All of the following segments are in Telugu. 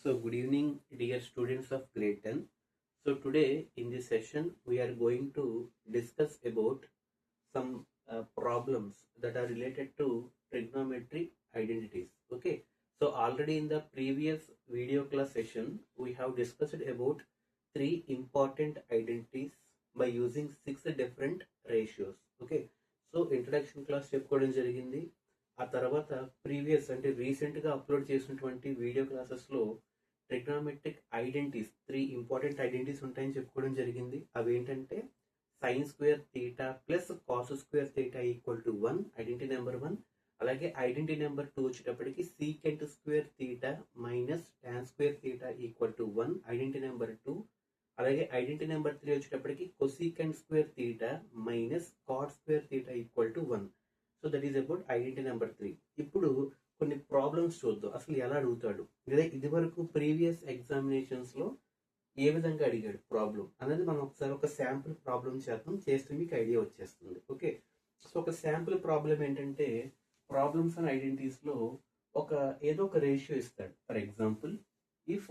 So, good evening, dear students of grade 10. So, today in this session, we are going to discuss about some problems that are related to trigonometry identities. Okay. So, already in the previous video class session, we have discussed about three important identities by using six different ratios. Okay. So introduction class చెప్పుకోవడం జరిగింది. ఆ తర్వాత ప్రీవియస్ అంటే రీసెంట్గా అప్లోడ్ చేసినటువంటి వీడియో క్లాసెస్లో trigonometric identities three important identities ఉంటాయని చెప్పుకోవడం జరిగింది. అవి ఏంటంటే sine square theta plus cos square theta equal to 1 identity number 1. అలాగే ఐడెంటిటీ నెంబర్ 2 వచ్చేటప్పటికి secant square theta minus tan square theta equal to 1 identity number 2. అలాగే ఐడెంటిటీ నెంబర్ 3 వచ్చేటప్పటికి cosecant square theta minus cot square theta equal to 1. So that is about identity number 3. ఇప్పుడు కొన్ని ప్రాబ్లమ్స్ చూద్దాం అసలు ఎలా అడుగుతాడు, లేదా ఇది వరకు ప్రీవియస్ ఎగ్జామినేషన్స్ లో ఏ విధంగా అడిగాడు ప్రాబ్లం అనేది మనం ఒకసారి ఒక శాంపుల్ ప్రాబ్లం చేద్దాం, చేస్తే మీకు ఐడియా వచ్చేస్తుంది. ఓకే. సో ఒక శాంపుల్ ప్రాబ్లం ఏంటంటే ప్రాబ్లమ్స్ అండ్ ఐడెంటిటీస్ లో ఏదో ఒక రేషియో ఇస్తాడు. For example if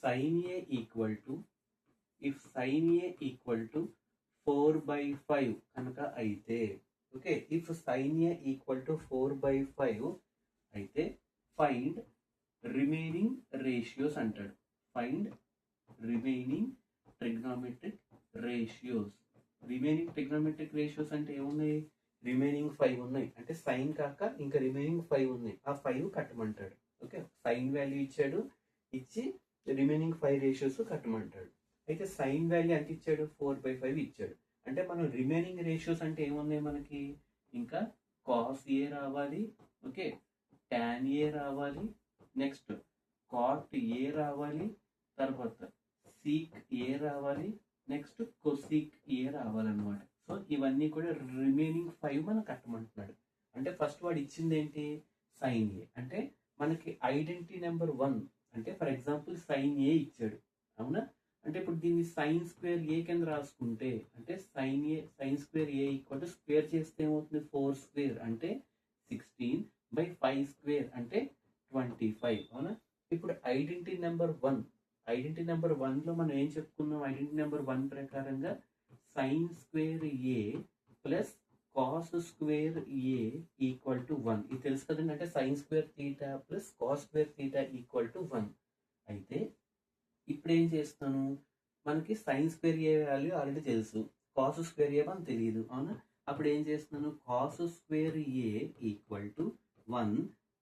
sine A equal to sine A equal to 4/5 కనుక అయితే, okay, if sine A equal to 4/5 అయితే ఫైండ్ రిమైనింగ్ రేషియోస్ అంటాడు. Find remaining trigonometric ratios. Remaining trigonometric ratios అంటే ఏమున్నాయి? రిమైనింగ్ 5 ఉన్నాయి. అంటే సైన్ కాక ఇంకా రిమైనింగ్ 5 ఉన్నాయి. ఆ 5 కట్టమంటాడు. ఓకే, సైన్ వాల్యూ ఇచ్చాడు, ఇచ్చి రిమైనింగ్ 5 రేషియోస్ కట్టమంటాడు. అయితే సైన్ వాల్యూ ఎంత ఇచ్చాడు? 4/5 ఇచ్చాడు. అంటే మనం రిమైనింగ్ రేషియోస్ అంటే ఏమున్నాయి మనకి? ఇంకా కాస్ ఏ రావాలి, ఓకే, టాన్ ఏ రావాలి, నెక్స్ట్ కాట్ ఏ రావాలి, తర్వాత సీక్ ఏ రావాలి, నెక్స్ట్ కొసీక్ ఏ రావాలన్నమాట. సో ఇవన్నీ కూడా రిమైనింగ్ 5 మనం కట్టమంటున్నాడు. అంటే ఫస్ట్ వాడు ఇచ్చింది ఏంటి? సైన్ ఏ. అంటే మనకి ఐడెంటిటీ నెంబర్ 1 అంటే ఫర్ ఎగ్జాంపుల్ సైన్ ఏ ఇచ్చాడు, అవునా? అంటే ఇప్పుడు దీన్ని సైన్ స్క్వేర్ ఏ కింద రాసుకుంటే, అంటే sine square A equal to square చేస్తే ఏమవుతుంది? 4 స్క్వేర్ అంటే 16/5 స్క్వేర్ అంటే 25, అవునా? ఇప్పుడు ఐడెంటిటీ నెంబర్ 1 లో మనం ఏం చెప్పుకున్నాం? ఐడెంటిటీ నెంబర్ 1 ప్రకారంగా sine square A plus cos square A equal to 1. ఇది తెలుసు కదండి. అంటే sine square theta plus cos square theta equal to 1. అయితే ఇప్పుడు ఏం చేస్తాను? మనకి sine square A value already తెలుసు, కాస్ స్క్వేర్ ఏ మనకు తెలియదు, అవునా? అప్పుడు ఏం చేస్తున్నాను? Cos square A equal to 1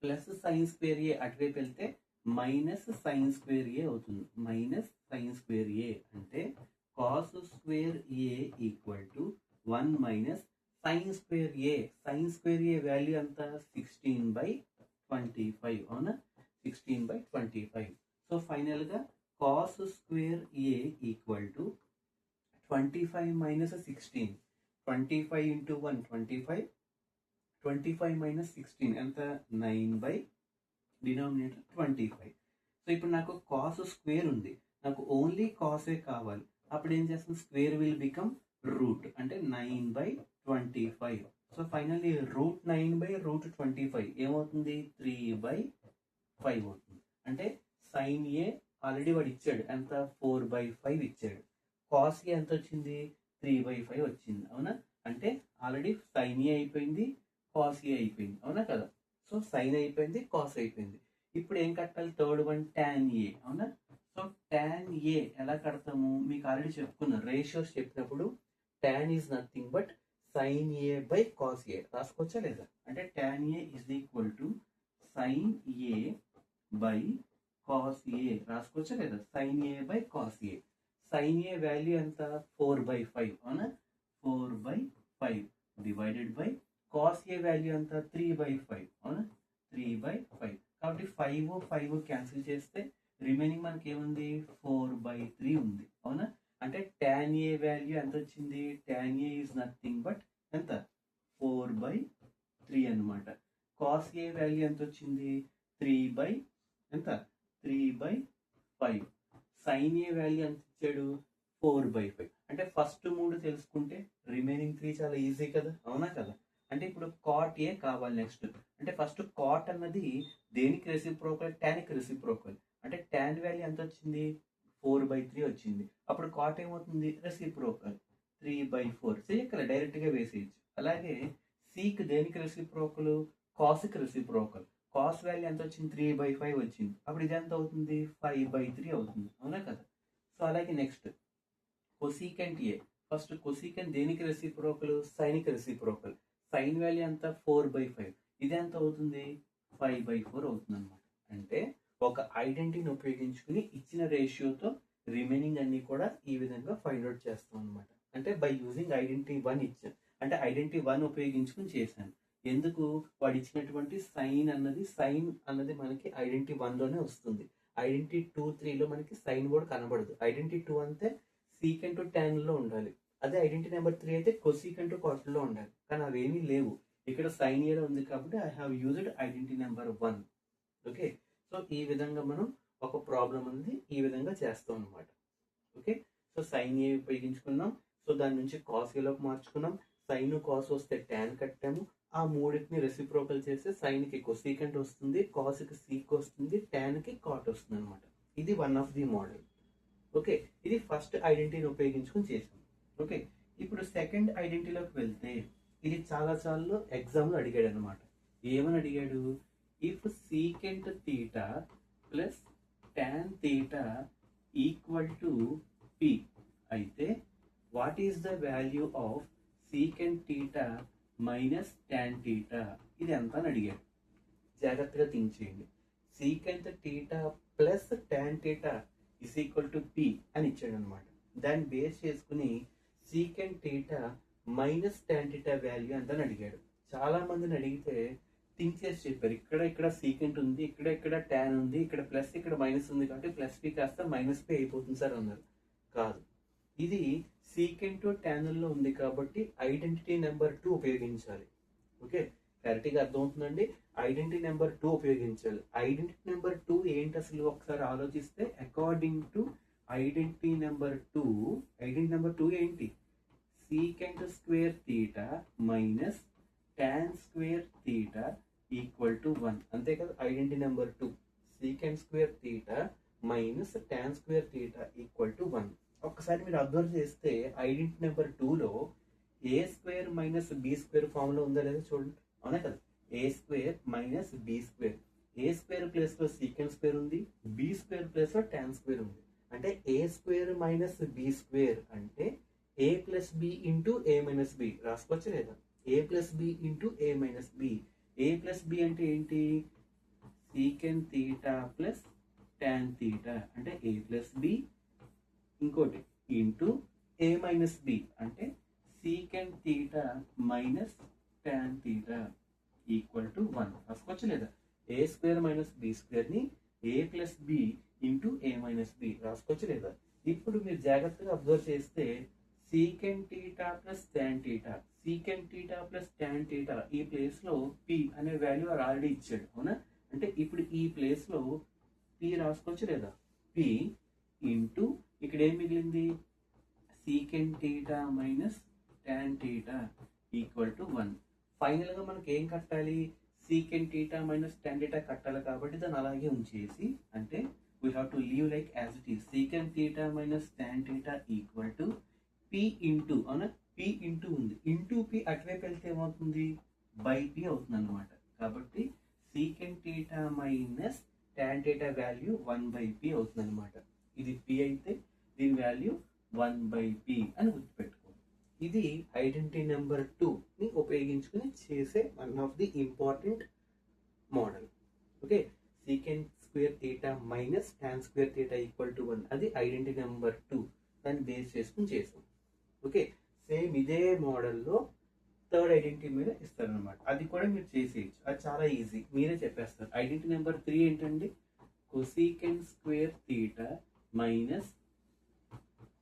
plus sine square A అటువైపు వెళ్తే మైనస్ సైన్ స్క్వేర్ ఏ అవుతుంది. మైనస్ సైన్ స్క్వేర్ ఏ అంటే cos square A equal to 1 minus sign square A. Sign square A value ఎంత? 16/25, అవునా? 16/25. సో ఫైనల్ గా cos square A equal to 25 minus 16. 25 into 1 25, 25 minus 16 ఎంత? 9 డినామినేటర్ 25. సో ఇప్పుడు నాకు కాస్ స్క్వేర్ ఉంది, నాకు ఓన్లీ కాసే కావాలి. అప్పుడు ఏం చేస్తాను? స్క్వేర్ విల్ బికమ్ రూట్, అంటే 9/25. సో ఫైనల్లీ √9/√25 ఏమవుతుంది? 3/5 అవుతుంది. అంటే సైన్ ఏ ఆల్రెడీ వాడు ఇచ్చాడు, ఎంత? 4/5 ఇచ్చాడు. కాస్ ఏ ఎంత వచ్చింది? 3/5 వచ్చింది, అవునా? అంటే ఆల్రెడీ సైన్ ఏ అయిపోయింది, కాస్ ఏ అయిపోయింది, అవునా కదా? సో సైన్ అయిపోయింది, కాస్ అయిపోయింది. ఇప్పుడు ఏం కట్టాలి? థర్డ్ వన్ టాన్ ఏ, అవునా? సో టాన్ ఏ ఎలా కడతాము? మీకు ఆల్రెడీ చెప్పుకున్నాను, రేషియోస్ చెప్పినప్పుడు tan is nothing but sine A by cos A. రాసుకోవచ్చా లేదా? అంటే tan A is equal to sine A by cos A. రాసుకోవచ్చా లేదా? Sine A by cos A. Sine A value ఎంత? 4/5, అవునా? 4/5 divided by cos A value ఎంత? 3/5, అవునా? 3/5. కాబట్టి 5 క్యాన్సిల్ చేస్తే రిమైనింగ్ మనకి ఏముంది? 4/3 ఉంది, అవునా? అంటే టాన్ ఏ వాల్యూ ఎంత వచ్చింది? Tan A is nothing but ఎంత? 4/3 అనమాట. కాస్ ఏ వాల్యూ ఎంత వచ్చింది? 3 ఎంత? 3/5. సైన్ ఏ వాల్యూ ఎంత ఇచ్చాడు? 4/5. అంటే ఫస్ట్ 3 తెలుసుకుంటే రిమైనింగ్ 3 చాలా ఈజీ కదా, అవునా కదా? అంటే ఇప్పుడు కాట్ ఏ కావాలి నెక్స్ట్. అంటే ఫస్ట్ కాట్ అన్నది దేనికి రెసిప్రోకల్? టాన్కి రెసిప్రోకల్. అంటే టాన్ వాల్యూ ఎంత వచ్చింది? 4/3 వచ్చింది. అప్పుడు కాట్ ఏమవుతుంది? రెసిప్రోకల్ 3/4. ఇక్కడ డైరెక్ట్గా వేసేయచ్చు. అలాగే సీక్ దేనికి రెసిప్రోకల్? కాస్కి రెసిప్రోకల్. కాస్ వాల్యూ ఎంత వచ్చింది? 3/5 వచ్చింది. అప్పుడు ఇది ఎంత అవుతుంది? 5/3 అవుతుంది. అవునా కదా? సో అలాగే నెక్స్ట్ కొసీకెంట్ ఏ. ఫస్ట్ కొసీకెంట్ దేనికి రెసిప్రోకల్? సైన్కి రెసిప్రోకల్. సైన్ వాల్యూ ఎంత? 4/5. ఇది ఎంత అవుతుంది? 5/4 అవుతుంది అనమాట. అంటే ఒక ఐడెంటిటీని ఉపయోగించుకుని ఇచ్చిన రేషియోతో రిమైనింగ్ అన్ని కూడా ఈ విధంగా ఫైండ్ అవుట్ చేస్తాం అనమాట. అంటే బై యూజింగ్ ఐడెంటిటీ 1 ఇచ్చాను. అంటే ఐడెంటిటీ 1 ఉపయోగించుకుని చేశాను. ఎందుకు? వాడు ఇచ్చినటువంటి సైన్ అన్నది మనకి ఐడెంటిటీ 1లోనే వస్తుంది. ఐడెంటిటీ 2, 3లో మనకి సైన్ కూడా కనబడదు. ఐడెంటిటీ 2 అంతే సీకెంట్ టాన్లో ఉండాలి. అదే ఐడెంటిటీ నెంబర్ 3 అయితే కొసీకెంట్ కాట్లో ఉండాలి. కానీ అవేమీ లేవు. ఇక్కడ సైన్ ఏలో ఉంది కాబట్టి I have used identity number 1. Okay, so ఈ విధంగా మనం ఒక ప్రాబ్లం అనేది ఈ విధంగా చేస్తాం అనమాట. ఓకే, సో సైన్ ఏ ఉపయోగించుకున్నాం. సో దాని నుంచి కాస్ ఏలోకి మార్చుకున్నాం. సైన్ కాస్ వస్తే టాన్ కట్టాము. ఆ మూడింటిని రెసిప్రోకల్ చేస్తే సైన్కి కొసీకెంట్ వస్తుంది, కాస్కి సీక్ వస్తుంది, టాన్కి కాట్ వస్తుంది అనమాట. ఇది one of the model. Okay, ఇది ఫస్ట్ ఐడెంటిటీని ఉపయోగించుకుని చేసాం. ఓకే, ఇప్పుడు సెకండ్ ఐడెంటిటీలోకి వెళ్తే ఇది చాలా ఎగ్జామ్లో అడిగాడు అనమాట. ఏమని అడిగాడు? If secant theta plus tan theta equal to P అయితే what is the value of secant theta minus tan theta? ఇది ఎంత అని అడిగాడు. జాగ్రత్తగా థింక్ చేయండి. Secant theta plus tan theta is equal to P అని ఇచ్చాడు అనమాట. దాన్ని బేస్ చేసుకుని secant theta minus tan theta value ఎంత అని అడిగాడు. చాలా మందిని అడిగితే థింక్ చేసి చెప్పారు. ఇక్కడ సీకెంట్ ఉంది, ఇక్కడ టాన్ ఉంది, ఇక్కడ ప్లస్ ఇక్కడ మైనస్ ఉంది కాబట్టి ప్లస్ పి కాస్త మైనస్ పి అయిపోతుంది సార్ అన్నారు. కాదు, ఇది సీకెంట్ టాన్లో ఉంది కాబట్టి ఐడెంటిటీ నెంబర్ 2 ఉపయోగించాలి. ఓకే, క్లారిటీగా అర్థమవుతుందండి. ఐడెంటిటీ నెంబర్ 2 ఉపయోగించాలి. ఐడెంటిటీ నెంబర్ 2 ఏంటి అసలు ఒకసారి ఆలోచిస్తే, అకార్డింగ్ టు ఐడెంటిటీ నెంబర్ 2 ఏంటి? Secant square theta minus tan square theta equal to 1. అంతే కదా identity number 2. Secant square theta minus tan square theta equal to 1. ఒక్కసారి మీరు అబ్జర్వ్ చేస్తే ఐడెంటిటీ నెంబర్ 2లో ఏ స్క్వేర్ మైనస్ బి స్క్వేర్ ఫామ్లో ఉందా లేదా చూడండి. అవునా కదా? ఏ స్క్వేర్ మైనస్ బి స్క్వేర్. ఏ స్క్వేర్ ప్లేస్లో సీకెంట్ స్క్వేర్ ఉంది, బి స్క్వేర్ ప్లేస్లో టాన్ స్క్వేర్ ఉంది. అంటే ఏ స్క్వేర్ మైనస్ బి స్క్వేర్ అంటే ఏ ప్లస్ బి ఇంటూ ఏ మైనస్ బి. రాసుకోవచ్చు లేదా? ఏ ప్లస్ బి ఇంటూ ఏ మైనస్ బి. ఏ ప్లస్ బి అంటే ఏంటి? Secant theta plus tan theta అంటే ఏ ప్లస్ బి, ఇంకోటి ఇంటూ ఏ మైనస్ బి అంటే secant theta minus tan theta equal to 1. రాసుకోవచ్చు లేదా? ఏ స్క్వేర్ మైనస్ బి స్క్వేర్ని ఏ ప్లస్ బి ఇంటూ ఏ మైనస్ బి రాసుకోవచ్చు లేదా? ఇప్పుడు మీరు జాగ్రత్తగా అబ్జర్వ్ చేస్తే secant theta plus tan theta, secant theta plus tan theta ఈ ప్లేస్లో పి అనే వాల్యూ ఆల్రెడీ ఇచ్చాడు. అవునా? అంటే ఇప్పుడు ఈ ప్లేస్లో పి రాసుకోవచ్చు లేదా? పి ఇంటూ ఇక్కడ ఏం మిగిలింది? Secant theta minus tan theta equal to 1. ఫైనల్గా మనకి ఏం కట్టాలి? Secant theta minus tan theta కట్టాలి కాబట్టి దాన్ని అలాగే ఉంచేసి, అంటే we have to leave like as it is. Secant theta minus tan theta equal to P into, అవునా? పి ఇంటూ ఉంది, ఇంటూ పి అటువైపు వెళ్తే ఏమవుతుంది? బై పి అవుతుంది అనమాట. కాబట్టి secant theta minus tan theta value 1/p అవుతుంది అనమాట. ఇది పి అయితే దీని వాల్యూ 1/p అని గుర్తుపెట్టుకోండి. ఇది ఐడెంటిటీ నెంబర్ 2ని ఉపయోగించుకుని చేసే one of the important model. Okay, secant square theta minus tan square theta equal to 1 అది ఐడెంటిటీ నెంబర్ 2. దాన్ని బేస్ చేసుకుని చేసాం. ఓకే, సేమ్ ఇదే మోడల్లో థర్డ్ ఐడెంటిటీ మీద ఇస్తారనమాట. అది కూడా మీరు చేసేయచ్చు. అది చాలా ఈజీ, మీరే చెప్పేస్తారు. ఐడెంటిటీ నెంబర్ 3 ఏంటండి? Cosecant square theta minus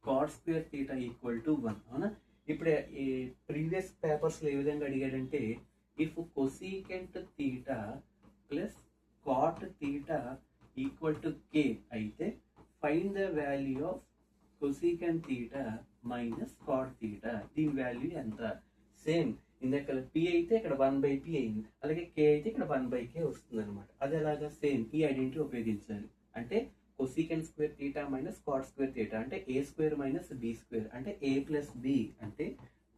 cot square theta equal to 1. అవునా? ఇప్పుడు ఈ ప్రీవియస్ పేపర్స్లో ఏ విధంగా అడిగాడంటే, if cosecant theta plus cot theta equal to K అయితే find the value of cosecant theta minus cot theta. దీని వాల్యూ ఎంత? సేమ్ ఇందాక p అయితే ఇక్కడ 1/p అయింది, అలాగే k అయితే ఇక్కడ 1/k వస్తుంది అనమాట. అది ఎలాగా సేమ్ ఈ ఐడెంటిటీ ఉపయోగించాలి. అంటే cosecant square theta minus cot square theta అంటే a square minus b square అంటే a ప్లస్ b అంటే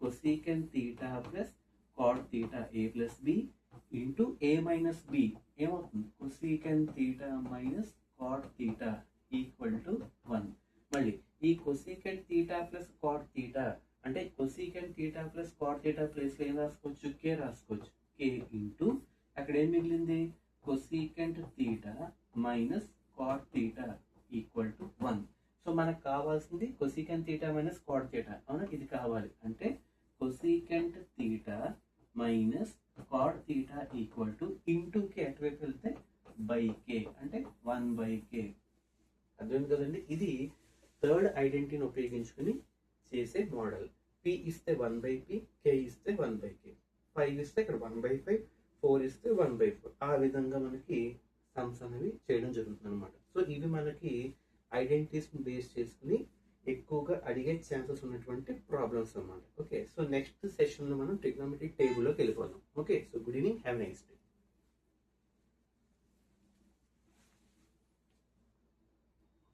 cosecant theta plus cot theta a plus b into a minus b ఏమవుతుంది cosecant theta minus cot theta equal to 1. మళ్ళీ ఈ cosecant theta plus cot theta అంటే cosecant theta plus cot theta place లో ఏం రాసుకోవచ్చు k రాసుకోవచ్చు. k ఇంటూ అక్కడ ఏం మిగిలింది cosecant theta minus cot theta equal to 1. So మనకు కావాల్సింది cosecant theta minus cot theta, అవునా? ఇది కావాలి అంటే cosecant theta minus cot theta equal to into కి అటువైపు వెళ్తే బై కే అంటే 1/k. అర్థమైంది కదండి? ఇది థర్డ్ ఐడెంటిటీని ఉపయోగించుకుని చేసే మోడల్. p ఇస్తే 1/p, k ఇస్తే 1/k, 5 ఇస్తే ఇక్కడ 1/5, 4 ఇస్తే 1/4. ఆ విధంగా మనకి సమ్స్ అనేవి చేయడం జరుగుతుంది అనమాట. సో ఇవి మనకి ఐడెంటిటీస్ బేస్ చేసుకుని ఎక్కువగా అడిగే ఛాన్సెస్ ఉన్నటువంటి ప్రాబ్లమ్స్ అన్నమాట. ఓకే, సో నెక్స్ట్ సెషన్లో మనం ట్రిగ్నోమెట్రిక్ టేబుల్లోకి వెళ్ళిపోదాం. Okay, so good evening, have nice day.